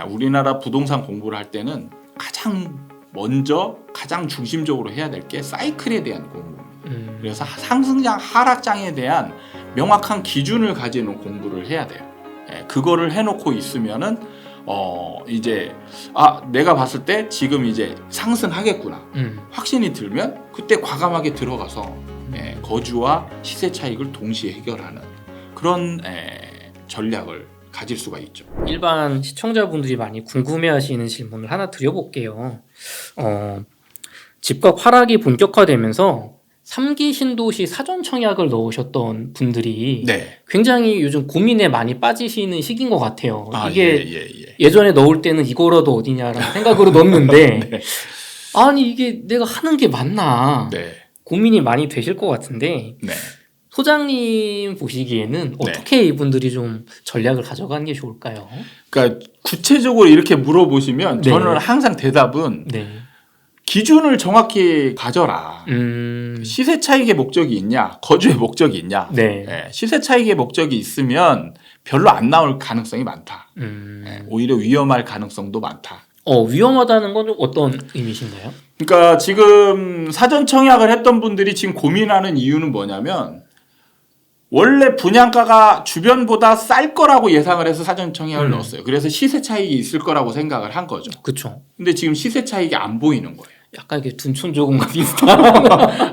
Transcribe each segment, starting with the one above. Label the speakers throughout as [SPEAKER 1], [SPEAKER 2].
[SPEAKER 1] 우리나라 부동산 공부를 할 때는 가장 먼저 가장 중심적으로 해야 될 게 사이클에 대한 공부입니다. 그래서 상승장 하락장에 대한 명확한 기준을 가지는 공부를 해야 돼요. 그거를 해놓고 있으면은 이제 내가 봤을 때 지금 이제 상승하겠구나 확신이 들면 그때 과감하게 들어가서 거주와 시세 차익을 동시에 해결하는 그런 전략을 가질 수가 있죠.
[SPEAKER 2] 일반 시청자분들이 많이 궁금해하시는 질문을 하나 드려볼게요. 집값 하락이 본격화되면서 3기 신도시 사전 청약을 넣으셨던 분들이
[SPEAKER 1] 네.
[SPEAKER 2] 굉장히 요즘 고민에 많이 빠지시는 시기인 것 같아요. 이게
[SPEAKER 1] 예.
[SPEAKER 2] 예전에 넣을 때는 이거라도 어디냐라는 생각으로 넣었는데
[SPEAKER 1] 네.
[SPEAKER 2] 아니 이게 내가 하는 게 맞나
[SPEAKER 1] 네.
[SPEAKER 2] 고민이 많이 되실 것 같은데
[SPEAKER 1] 네.
[SPEAKER 2] 소장님 보시기에는 어떻게 이분들이 좀 전략을 가져가는 게 좋을까요?
[SPEAKER 1] 그러니까 구체적으로 이렇게 물어보시면
[SPEAKER 2] 네.
[SPEAKER 1] 저는 항상 대답은
[SPEAKER 2] 네.
[SPEAKER 1] 기준을 정확히 가져라. 시세 차익의 목적이 있냐, 거주의 목적이 있냐.
[SPEAKER 2] 네.
[SPEAKER 1] 시세 차익의 목적이 있으면 별로 안 나올 가능성이 많다. 오히려 위험할 가능성도 많다.
[SPEAKER 2] 위험하다는 건 어떤 의미신가요?
[SPEAKER 1] 그러니까 지금 사전 청약을 했던 분들이 지금 고민하는 이유는 뭐냐면 원래 분양가가 주변보다 쌀 거라고 예상을 해서 사전 청약을 넣었어요. 그래서 시세 차익이 있을 거라고 생각을 한 거죠.
[SPEAKER 2] 그렇죠.
[SPEAKER 1] 근데 지금 시세 차익이 안 보이는 거예요.
[SPEAKER 2] 약간 이게 둔촌조금과 비슷한.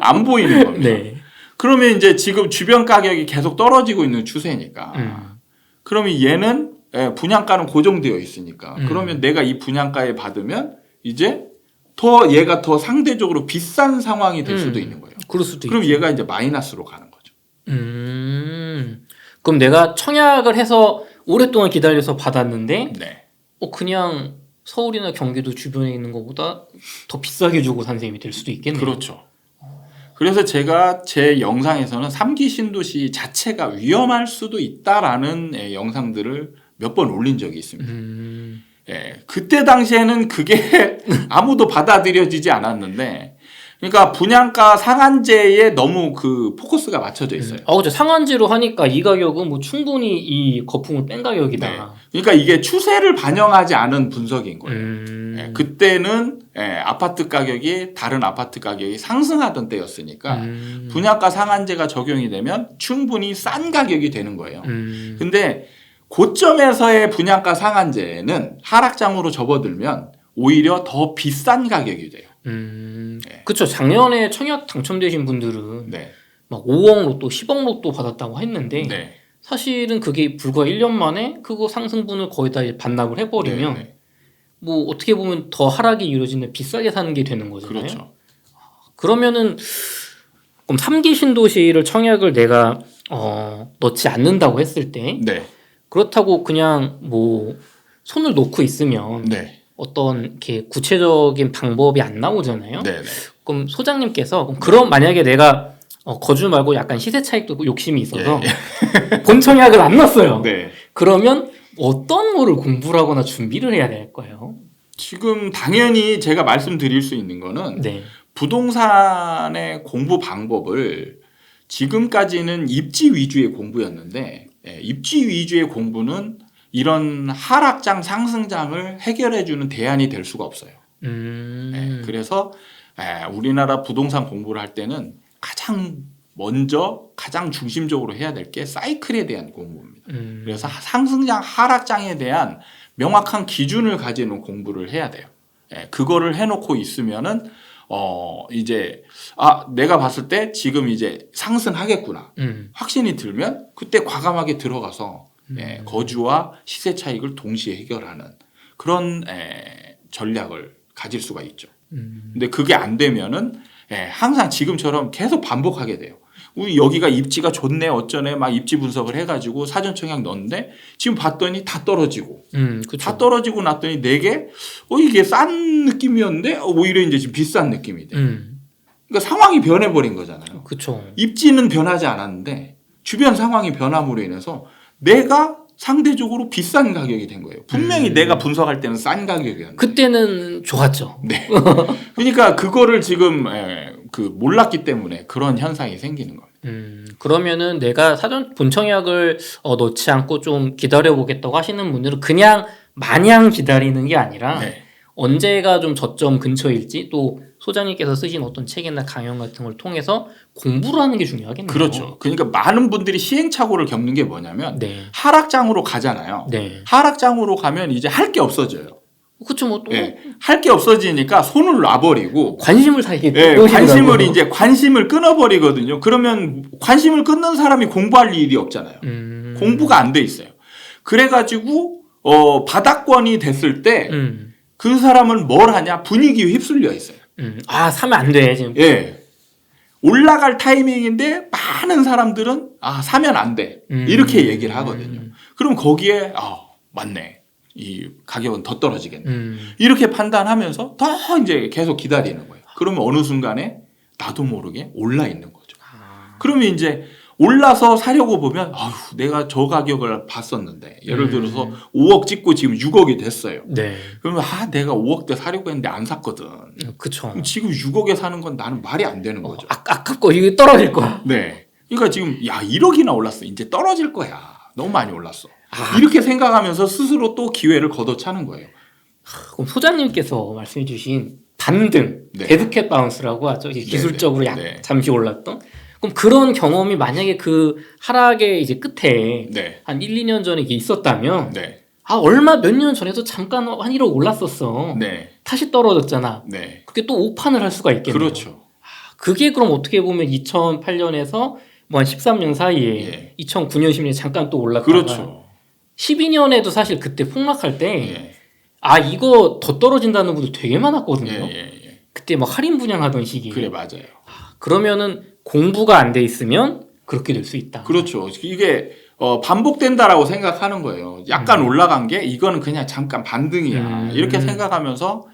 [SPEAKER 1] 안 보이는 겁니다.
[SPEAKER 2] 네.
[SPEAKER 1] 그러면 이제 지금 주변 가격이 계속 떨어지고 있는 추세니까. 그러면 얘는 분양가는 고정되어 있으니까. 그러면 내가 이 분양가에 받으면 이제 얘가 더 상대적으로 비싼 상황이 될 수도 있는 거예요.
[SPEAKER 2] 그럴 수도
[SPEAKER 1] 그럼
[SPEAKER 2] 있죠.
[SPEAKER 1] 얘가 이제 마이너스로 가는 거죠.
[SPEAKER 2] 그럼 내가 청약을 해서 오랫동안 기다려서 받았는데
[SPEAKER 1] 네.
[SPEAKER 2] 그냥 서울이나 경기도 주변에 있는 것보다 더 비싸게 주고 산 셈이 될 수도 있겠네요.
[SPEAKER 1] 그렇죠. 그래서 제가 제 영상에서는 3기 신도시 자체가 위험할 수도 있다라는 영상들을 몇 번 올린 적이 있습니다. 그때 당시에는 그게 아무도 받아들여지지 않았는데, 그러니까 분양가 상한제에 너무 그 포커스가 맞춰져 있어요.
[SPEAKER 2] 그렇죠. 상한제로 하니까 이 가격은 뭐 충분히 이 거품을 뺀 가격이다.
[SPEAKER 1] 네. 그러니까 이게 추세를 반영하지 않은 분석인 거예요. 그때는 아파트 가격이 다른 아파트 가격이 상승하던 때였으니까 분양가 상한제가 적용이 되면 충분히 싼 가격이 되는 거예요. 근데 고점에서의 분양가 상한제는 하락장으로 접어들면 오히려 더 비싼 가격이 돼요.
[SPEAKER 2] 그렇죠. 작년에 청약 당첨되신 분들은
[SPEAKER 1] 네.
[SPEAKER 2] 막 5억 로또, 10억 로또 받았다고 했는데
[SPEAKER 1] 네.
[SPEAKER 2] 사실은 그게 불과 1년 만에 그거 상승분을 거의 다 반납을 해버리면
[SPEAKER 1] 네.
[SPEAKER 2] 뭐 어떻게 보면 더 하락이 이루어지는 비싸게 사는 게 되는 거잖아요.
[SPEAKER 1] 그렇죠.
[SPEAKER 2] 그러면은 그럼 3기 신도시를 청약을 내가 넣지 않는다고 했을 때
[SPEAKER 1] 네.
[SPEAKER 2] 그렇다고 그냥 뭐 손을 놓고 있으면
[SPEAKER 1] 네.
[SPEAKER 2] 어떤 이렇게 구체적인 방법이 안 나오잖아요.
[SPEAKER 1] 네.
[SPEAKER 2] 그럼 소장님께서 그럼 만약에 내가 거주 말고 약간 시세 차익도 욕심이 있어서 본 청약을 안 넣었어요.
[SPEAKER 1] 네.
[SPEAKER 2] 그러면 어떤 거를 공부를 하거나 준비를 해야 될까요?
[SPEAKER 1] 지금 당연히 제가 말씀드릴 수 있는 거는
[SPEAKER 2] 네.
[SPEAKER 1] 부동산의 공부 방법을 지금까지는 입지 위주의 공부였는데 입지 위주의 공부는 이런 하락장 상승장을 해결해주는 대안이 될 수가 없어요. 그래서 우리나라 부동산 공부를 할 때는 가장 먼저 가장 중심적으로 해야 될 게 사이클에 대한 공부입니다. 그래서 상승장 하락장에 대한 명확한 기준을 가지는 공부를 해야 돼요. 그거를 해놓고 있으면은 이제 내가 봤을 때 지금 이제 상승하겠구나 확신이 들면 그때 과감하게 들어가서 거주와 시세 차익을 동시에 해결하는 그런 전략을 가질 수가 있죠. 근데 그게 안 되면은 항상 지금처럼 계속 반복하게 돼요. 우리 여기가 입지가 좋네 어쩌네 막 입지 분석을 해가지고 사전 청약 넣었는데 지금 봤더니 다 떨어지고 다 떨어지고 났더니 내게 이게 싼 느낌이었는데 오히려 이제 지금 비싼 느낌이 돼. 그러니까 상황이 변해버린 거잖아요.
[SPEAKER 2] 그쵸.
[SPEAKER 1] 입지는 변하지 않았는데 주변 상황이 변함으로 인해서 내가 상대적으로 비싼 가격이 된 거예요. 분명히 내가 분석할 때는 싼 가격이었는데
[SPEAKER 2] 그때는 좋았죠.
[SPEAKER 1] 네. 그러니까 그거를 지금 몰랐기 때문에 그런 현상이 생기는 거예요.
[SPEAKER 2] 그러면은 내가 사전 본청약을 넣지 않고 좀 기다려보겠다고 하시는 분들은 그냥 마냥 기다리는 게 아니라
[SPEAKER 1] 네.
[SPEAKER 2] 언제가 좀 저점 근처일지 또 소장님께서 쓰신 어떤 책이나 강연 같은 걸 통해서 공부를 하는 게 중요하겠네요.
[SPEAKER 1] 그렇죠. 그러니까 많은 분들이 시행착오를 겪는 게 뭐냐면
[SPEAKER 2] 네.
[SPEAKER 1] 하락장으로 가잖아요.
[SPEAKER 2] 네.
[SPEAKER 1] 하락장으로 가면 이제 할 게 없어져요.
[SPEAKER 2] 그렇죠. 뭐 또
[SPEAKER 1] 할 게 없어지니까 손을 놔버리고
[SPEAKER 2] 관심을 다 이게
[SPEAKER 1] 관심을 끊어버리거든요. 그러면 관심을 끊는 사람이 공부할 일이 없잖아요. 공부가 안 돼 있어요. 그래가지고 바닥권이 됐을 때 그 사람은 뭘 하냐? 분위기에 휩쓸려 있어요.
[SPEAKER 2] 아, 사면 안 돼, 지금.
[SPEAKER 1] 예. 올라갈 타이밍인데 많은 사람들은 사면 안 돼. 이렇게 얘기를 하거든요. 그럼 거기에 맞네. 이 가격은 더 떨어지겠네. 이렇게 판단하면서 더 이제 계속 기다리는 거예요. 그러면 어느 순간에 나도 모르게 올라 있는 거죠. 그러면 이제 올라서 사려고 보면 내가 저 가격을 봤었는데 예를 들어서 5억 찍고 지금 6억이 됐어요.
[SPEAKER 2] 네.
[SPEAKER 1] 그러면 내가 5억 대 사려고 했는데 안 샀거든.
[SPEAKER 2] 그렇죠.
[SPEAKER 1] 지금 6억에 사는 건 나는 말이 안 되는 거죠.
[SPEAKER 2] 아깝고 이게 떨어질 거야.
[SPEAKER 1] 네. 그러니까 지금 1억이나 올랐어. 이제 떨어질 거야. 너무 많이 올랐어. 이렇게 생각하면서 스스로 또 기회를 걷어차는 거예요.
[SPEAKER 2] 그럼 소장님께서 말씀해주신 반등,
[SPEAKER 1] 네.
[SPEAKER 2] 데드캣 바운스라고 하죠. 이제 기술적으로
[SPEAKER 1] 네.
[SPEAKER 2] 잠시 올랐던. 그럼 그런 경험이 만약에 그 하락의 이제 끝에
[SPEAKER 1] 네.
[SPEAKER 2] 한 1, 2년 전에 이게 있었다면
[SPEAKER 1] 네.
[SPEAKER 2] 얼마 몇 년 전에도 잠깐 한 1억 올랐었어.
[SPEAKER 1] 네.
[SPEAKER 2] 다시 떨어졌잖아.
[SPEAKER 1] 네.
[SPEAKER 2] 그게 또 오판을 할 수가 있겠네요.
[SPEAKER 1] 그렇죠.
[SPEAKER 2] 그게 그럼 어떻게 보면 2008년에서 뭐 한 13년 사이에
[SPEAKER 1] 예.
[SPEAKER 2] 2009년, 10년에 잠깐 또 올랐다가
[SPEAKER 1] 그렇죠.
[SPEAKER 2] 12년에도 사실 그때 폭락할 때
[SPEAKER 1] 예.
[SPEAKER 2] 이거 더 떨어진다는 분들 되게 많았거든요.
[SPEAKER 1] 예.
[SPEAKER 2] 그때 막 할인 분양하던 시기에.
[SPEAKER 1] 그래 맞아요.
[SPEAKER 2] 그러면은 공부가 안 돼 있으면 그렇게 될 수 있다.
[SPEAKER 1] 그렇죠. 이게 반복된다라고 생각하는 거예요. 약간 올라간 게 이거는 그냥 잠깐 반등이야. 이렇게 생각하면서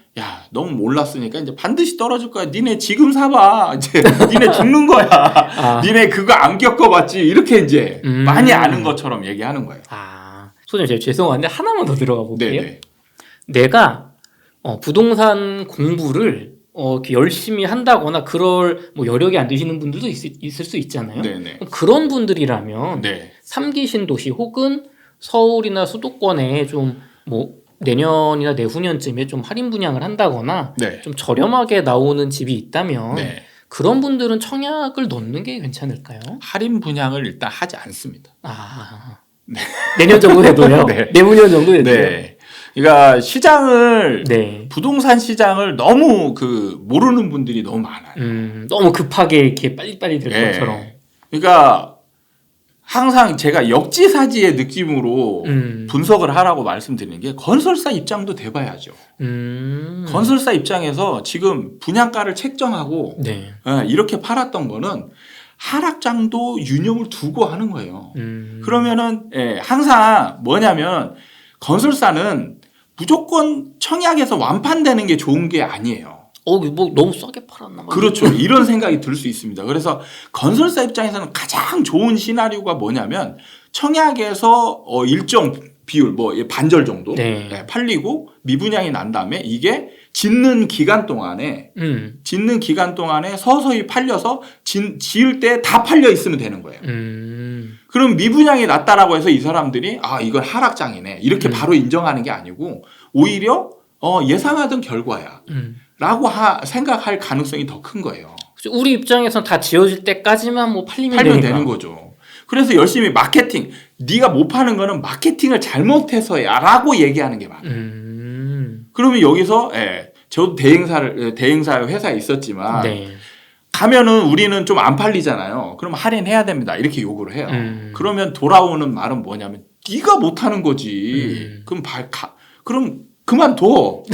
[SPEAKER 1] 너무 올랐으니까 이제 반드시 떨어질 거야. 니네 지금 사봐. 이제 니네 죽는 거야. 니네 그거 안 겪어봤지. 이렇게 이제 많이 아는 것처럼 얘기하는 거예요.
[SPEAKER 2] 소장님 제가 죄송한데 하나만 더 들어가 볼게요.
[SPEAKER 1] 네네.
[SPEAKER 2] 내가 부동산 공부를 이렇게 열심히 한다거나 그럴 뭐 여력이 안 되시는 분들도 있을 수 있잖아요.
[SPEAKER 1] 네네.
[SPEAKER 2] 그런 분들이라면
[SPEAKER 1] 네.
[SPEAKER 2] 3기 신도시 혹은 서울이나 수도권에 좀 뭐 내년이나 내후년쯤에 좀 할인 분양을 한다거나
[SPEAKER 1] 네.
[SPEAKER 2] 좀 저렴하게 나오는 집이 있다면
[SPEAKER 1] 네.
[SPEAKER 2] 그런 분들은 청약을 넣는 게 괜찮을까요?
[SPEAKER 1] 할인 분양을 일단 하지 않습니다.
[SPEAKER 2] 네. 내년 정도 돼도요?
[SPEAKER 1] 네.
[SPEAKER 2] 내후년 정도 돼도요?
[SPEAKER 1] 네. 그러니까 시장을
[SPEAKER 2] 네.
[SPEAKER 1] 부동산 시장을 너무 모르는 분들이 너무 많아요.
[SPEAKER 2] 너무 급하게 이렇게 빨리빨리 될
[SPEAKER 1] 네.
[SPEAKER 2] 것처럼.
[SPEAKER 1] 그러니까 항상 제가 역지사지의 느낌으로 분석을 하라고 말씀드리는 게 건설사 입장도 돼봐야죠. 건설사 입장에서 지금 분양가를 책정하고
[SPEAKER 2] 네.
[SPEAKER 1] 이렇게 팔았던 거는 하락장도 유념을 두고 하는 거예요. 그러면은 항상 뭐냐면 건설사는 무조건 청약에서 완판되는 게 좋은 게 아니에요.
[SPEAKER 2] 뭐 너무 싸게 팔았나?
[SPEAKER 1] 그렇죠. 이런 생각이 들 수 있습니다. 그래서 건설사 입장에서는 가장 좋은 시나리오가 뭐냐면 청약에서 일정 비율 반절 정도 팔리고 미분양이 난 다음에 이게 짓는 기간 동안에 서서히 팔려서 지을 때 다 팔려 있으면 되는 거예요. 그럼 미분양이 났다라고 해서 이 사람들이 이건 하락장이네 이렇게 바로 인정하는 게 아니고 오히려 예상하던 결과야 라고 생각할 가능성이 더 큰 거예요.
[SPEAKER 2] 우리 입장에서는 다 지어질 때까지만 뭐 팔면
[SPEAKER 1] 되는 거죠. 그래서 열심히 마케팅, 네가 못 파는 거는 마케팅을 잘못해서야 라고 얘기하는 게 많아요. 그러면 여기서 저도 대행사 회사에 있었지만 가면은 우리는 좀 안 팔리잖아요. 그럼 할인해야 됩니다. 이렇게 요구를 해요. 그러면 돌아오는 말은 뭐냐면 네가 못 하는 거지. 그럼 그만둬.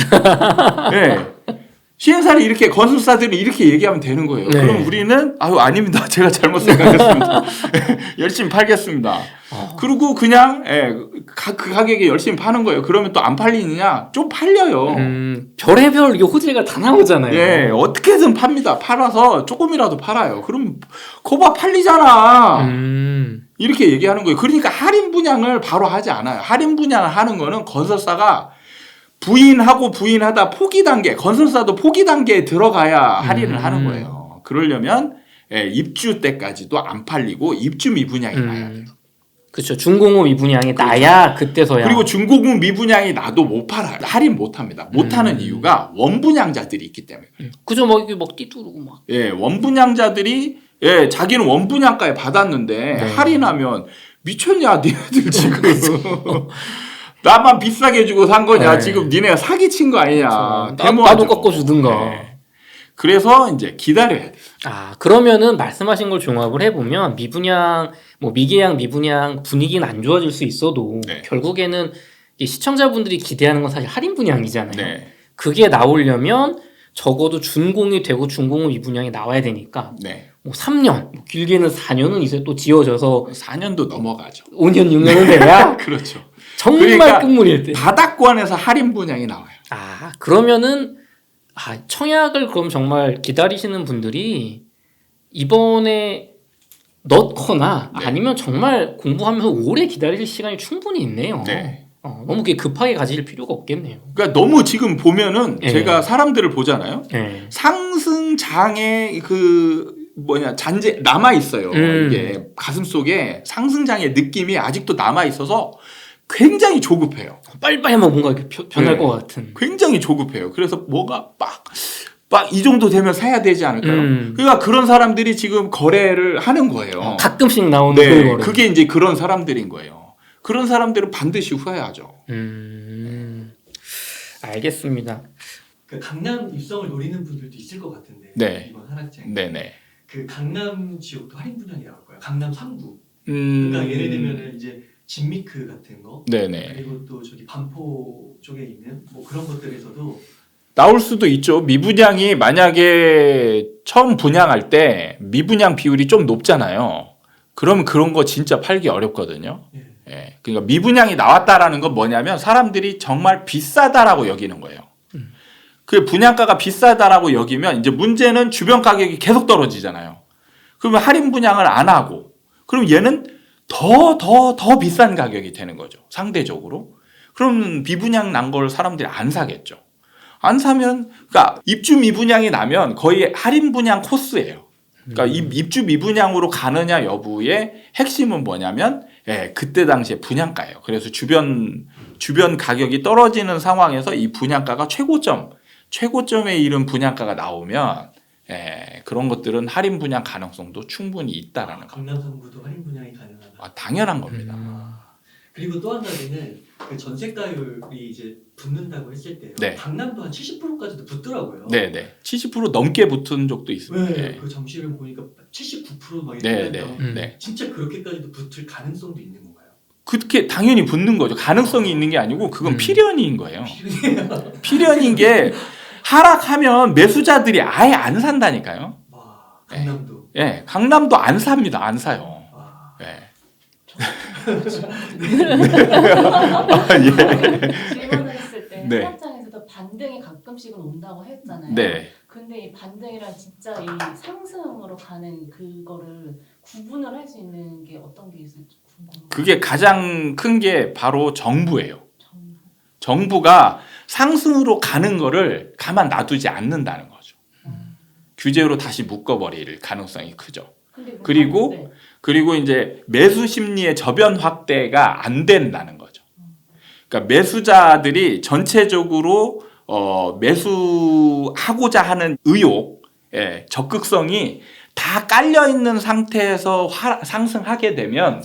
[SPEAKER 1] 시행사를 이렇게 건설사들이 이렇게 얘기하면 되는 거예요. 그럼 우리는 아닙니다. 제가 잘못 생각했습니다. 열심히 팔겠습니다. 그리고 그냥 그 가격에 열심히 파는 거예요. 그러면 또 안 팔리느냐? 좀 팔려요.
[SPEAKER 2] 별의별 호재가 다 나오잖아요.
[SPEAKER 1] 어떻게든 팝니다. 팔아서 조금이라도 팔아요. 그럼 거봐 팔리잖아. 이렇게 얘기하는 거예요. 그러니까 할인 분양을 바로 하지 않아요. 할인 분양을 하는 거는 건설사가 부인하다 포기 단계, 건설사도 포기 단계에 들어가야 할인을 하는 거예요. 그러려면 입주 때까지도 안 팔리고 입주 미분양이 나야 돼요.
[SPEAKER 2] 그렇죠. 중공업 미분양이 나야 그때서야.
[SPEAKER 1] 그리고 중고급 미분양이 나도 못 팔아요. 할인 못 합니다. 못 하는 이유가 원분양자들이 있기 때문에.
[SPEAKER 2] 그죠, 막 이게 막 띠두르고 막.
[SPEAKER 1] 예, 원분양자들이 예, 자기는 원분양가에 받았는데
[SPEAKER 2] 네.
[SPEAKER 1] 할인하면 미쳤냐, 니네들 지금. 나만 비싸게 주고 산 거냐?
[SPEAKER 2] 네.
[SPEAKER 1] 지금 니네가 사기친 거 아니냐?
[SPEAKER 2] 그렇죠.
[SPEAKER 1] 데모하죠.
[SPEAKER 2] 나도 꺾어주든가.
[SPEAKER 1] 네. 그래서 이제 기다려야 돼.
[SPEAKER 2] 그러면은 말씀하신 걸 종합을 해보면 미분양, 뭐 미계약, 미분양 분위기는 안 좋아질 수 있어도
[SPEAKER 1] 네.
[SPEAKER 2] 결국에는 이 시청자분들이 기대하는 건 사실 할인 분양이잖아요.
[SPEAKER 1] 네,
[SPEAKER 2] 그게 나오려면 적어도 준공이 되고 준공은 미분양이 나와야 되니까
[SPEAKER 1] 네.
[SPEAKER 2] 뭐 3년, 뭐 길게는 4년은 이제 또 지어져서
[SPEAKER 1] 4년도 넘어가죠.
[SPEAKER 2] 5년, 6년은 돼야
[SPEAKER 1] 그렇죠.
[SPEAKER 2] 정말
[SPEAKER 1] 그러니까
[SPEAKER 2] 끝물일 때.
[SPEAKER 1] 바닥권에서 할인 분양이 나와요.
[SPEAKER 2] 그러면은 청약을 그럼 정말 기다리시는 분들이 이번에 넣거나
[SPEAKER 1] 네.
[SPEAKER 2] 아니면 정말 공부하면서 오래 기다릴 시간이 충분히 있네요.
[SPEAKER 1] 네.
[SPEAKER 2] 너무 이렇게 급하게 가질 필요가 없겠네요.
[SPEAKER 1] 그러니까 너무 지금 보면은
[SPEAKER 2] 네.
[SPEAKER 1] 제가 사람들을 보잖아요.
[SPEAKER 2] 네.
[SPEAKER 1] 상승장에 잔재 남아 있어요. 이게 가슴 속에 상승장의 느낌이 아직도 남아 있어서 굉장히 조급해요.
[SPEAKER 2] 빨리빨리 막 뭔가 이렇게 변할
[SPEAKER 1] 네.
[SPEAKER 2] 것 같은.
[SPEAKER 1] 굉장히 조급해요. 그래서 뭐가 막 이 정도 되면 사야 되지 않을까요? 그러니까 그런 사람들이 지금 거래를 하는 거예요.
[SPEAKER 2] 가끔씩 나오는
[SPEAKER 1] 네,
[SPEAKER 2] 그 거래.
[SPEAKER 1] 그게 이제 그런 사람들인 거예요. 그런 사람들은 반드시 후회하죠.
[SPEAKER 2] 알겠습니다.
[SPEAKER 3] 그 강남 입성을 노리는 분들도 있을 것 같은데
[SPEAKER 1] 네.
[SPEAKER 3] 이번 하락장
[SPEAKER 1] 네네.
[SPEAKER 3] 그 강남 지역도 할인 분양이 나올 거예요. 강남 3구.
[SPEAKER 1] 음.
[SPEAKER 3] 그러니까 예를 들면은 이제 진미크 같은 거
[SPEAKER 1] 네네.
[SPEAKER 3] 그리고 또 저기 반포 쪽에 있는 뭐 그런 것들에서도
[SPEAKER 1] 나올 수도 있죠. 미분양이 만약에 처음 분양할 때 미분양 비율이 좀 높잖아요. 그러면 그런 거 진짜 팔기 어렵거든요.
[SPEAKER 3] 예.
[SPEAKER 1] 예. 그러니까 미분양이 나왔다라는 건 뭐냐면 사람들이 정말 비싸다라고 여기는 거예요. 그 분양가가 비싸다라고 여기면 이제 문제는 주변 가격이 계속 떨어지잖아요. 그러면 할인 분양을 안 하고 그럼 얘는 더 비싼 가격이 되는 거죠. 상대적으로. 그럼 미분양 난 걸 사람들이 안 사겠죠. 안 사면 그러니까 입주 미분양이 나면 거의 할인 분양 코스예요. 그러니까 입주 미분양으로 가느냐 여부의 핵심은 뭐냐면 그때 당시에 분양가예요. 그래서 주변 가격이 떨어지는 상황에서 이 분양가가 최고점에 이른 분양가가 나오면 그런 것들은 할인 분양 가능성도 충분히 있다라는 거.
[SPEAKER 3] 강남 3구도 할인 분양이 가능하다.
[SPEAKER 1] 당연한 겁니다.
[SPEAKER 3] 그리고 또 한 가지는 그 전세가율이 이제 붙는다고 했을 때요.
[SPEAKER 1] 네.
[SPEAKER 3] 강남도 한 70%까지도 붙더라고요.
[SPEAKER 1] 네네. 70% 넘게 붙은 적도 있습니다.
[SPEAKER 3] 네. 그 잠실을 보니까 79%막
[SPEAKER 1] 네,
[SPEAKER 3] 이렇게
[SPEAKER 1] 네, 네.
[SPEAKER 3] 진짜 그렇게까지도 붙을 가능성도 있는 건가요?
[SPEAKER 1] 그렇게 당연히 붙는 거죠. 가능성이 있는 게 아니고 그건 필연인 거예요.
[SPEAKER 3] 필연이에요.
[SPEAKER 1] 필연인 게 하락하면 매수자들이 아예 안 산다니까요.
[SPEAKER 3] 와, 강남도.
[SPEAKER 1] 예, 강남도 안 삽니다. 안 사요.
[SPEAKER 3] 와.
[SPEAKER 1] 예.
[SPEAKER 4] 질문을 했을 때
[SPEAKER 1] 네.
[SPEAKER 4] 하락장에서도 반등이 가끔씩은 온다고 했잖아요.
[SPEAKER 1] 네.
[SPEAKER 4] 근데 이 반등이랑 진짜 이 상승으로 가는 그거를 구분을 할 수 있는 게 어떤 게 있을지 궁금해요.
[SPEAKER 1] 그게 가장 큰 게 바로 정부예요.
[SPEAKER 4] 정부.
[SPEAKER 1] 정부가 상승으로 가는 거를 가만 놔두지 않는다는 거죠. 규제로 다시 묶어버릴 가능성이 크죠.
[SPEAKER 4] 근데
[SPEAKER 1] 그리고
[SPEAKER 4] 네.
[SPEAKER 1] 그리고 이제 매수 심리의 저변 확대가 안 된다는 거죠. 그러니까 매수자들이 전체적으로 매수하고자 하는 의욕, 적극성이 다 깔려 있는 상태에서 상승하게 되면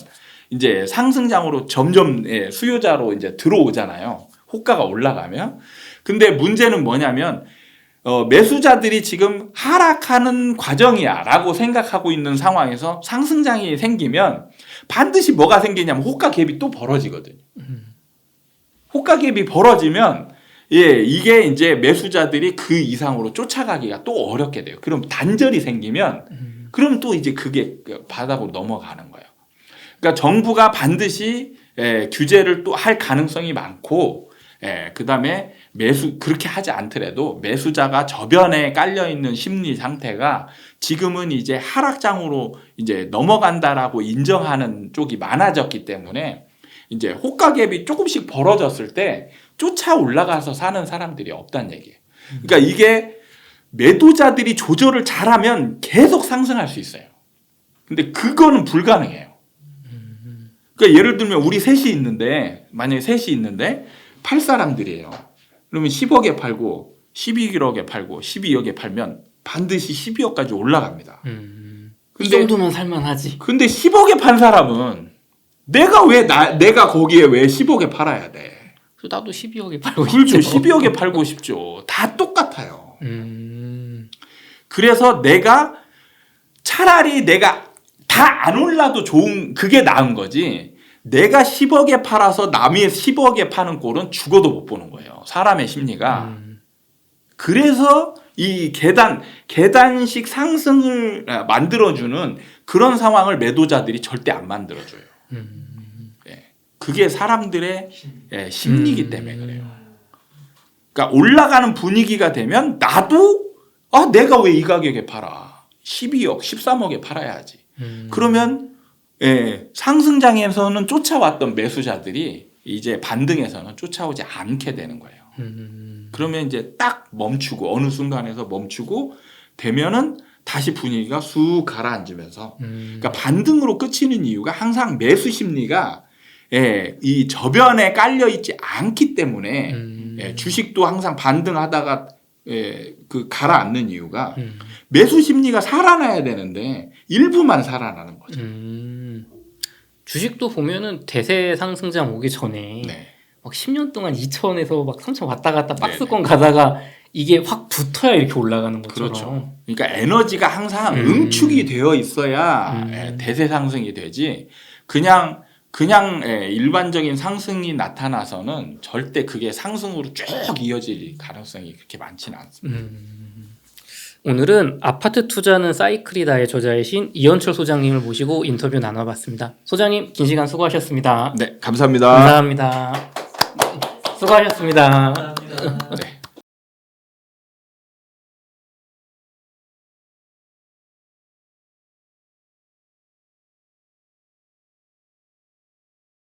[SPEAKER 1] 이제 상승장으로 점점 수요자로 이제 들어오잖아요. 호가가 올라가면. 근데 문제는 뭐냐면 매수자들이 지금 하락하는 과정이야라고 생각하고 있는 상황에서 상승장이 생기면 반드시 뭐가 생기냐면 호가 갭이 또 벌어지거든요. 호가 갭이 벌어지면 이게 이제 매수자들이 그 이상으로 쫓아가기가 또 어렵게 돼요. 그럼 단절이 생기면 그럼 또 이제 그게 바닥으로 넘어가는 거예요. 그러니까 정부가 반드시 규제를 또 할 가능성이 많고 그다음에 그렇게 하지 않더라도 매수자가 저변에 깔려 있는 심리 상태가 지금은 이제 하락장으로 이제 넘어간다라고 인정하는 쪽이 많아졌기 때문에 이제 호가 갭이 조금씩 벌어졌을 때 쫓아 올라가서 사는 사람들이 없다는 얘기예요. 그러니까 이게 매도자들이 조절을 잘하면 계속 상승할 수 있어요. 근데 그거는 불가능해요. 그러니까 예를 들면 우리 셋이 있는데 만약에 셋이 있는데 팔 사람들이에요. 그러면 10억에 팔고 12억에 팔고 12억에 팔면 반드시 12억까지 올라갑니다.
[SPEAKER 2] 이 정도면 살만하지.
[SPEAKER 1] 근데 10억에 판 사람은 내가 거기에 왜 10억에 팔아야 돼?
[SPEAKER 2] 나도 12억에 팔고
[SPEAKER 1] 그렇죠.
[SPEAKER 2] 있죠.
[SPEAKER 1] 12억에 팔고 싶죠. 다 똑같아요.
[SPEAKER 2] 음.
[SPEAKER 1] 그래서 차라리 내가 다 안 올라도 그게 나은 거지. 내가 10억에 팔아서 남이 10억에 파는 꼴은 죽어도 못 보는 거예요. 사람의 심리가. 그래서 이 계단식 상승을 만들어주는 그런 상황을 매도자들이 절대 안 만들어줘요. 예. 그게 사람들의 심리이기 때문에 그래요. 그러니까 올라가는 분위기가 되면 나도 내가 왜 이 가격에 팔아? 12억, 13억에 팔아야지. 그러면 상승장에서는 쫓아왔던 매수자들이 이제 반등에서는 쫓아오지 않게 되는 거예요. 그러면 이제 딱 멈추고 어느 순간에서 멈추고 되면은 다시 분위기가 쑥 가라앉으면서 그러니까 반등으로 끝이는 이유가 항상 매수 심리가 이 저변에 깔려 있지 않기 때문에 주식도 항상 반등하다가 그 가라앉는 이유가 매수 심리가 살아나야 되는데 일부만 살아나는 거죠.
[SPEAKER 2] 주식도 보면은 대세 상승장 오기 전에
[SPEAKER 1] 네.
[SPEAKER 2] 막 10년 동안 2천에서 막 3천 왔다 갔다 박스권 가다가 이게 확 붙어야 이렇게 올라가는 것처럼.
[SPEAKER 1] 그렇죠. 그러니까 에너지가 항상 응축이 되어 있어야 대세 상승이 되지. 그냥 일반적인 상승이 나타나서는 절대 그게 상승으로 쭉 이어질 가능성이 그렇게 많지는 않습니다.
[SPEAKER 2] 오늘은 아파트 투자는 사이클이다의 저자이신 이현철 소장님을 모시고 인터뷰 나눠봤습니다. 소장님 긴 시간 수고하셨습니다.
[SPEAKER 1] 네, 감사합니다.
[SPEAKER 2] 감사합니다. 수고하셨습니다.
[SPEAKER 3] 감사합니다.
[SPEAKER 1] 네.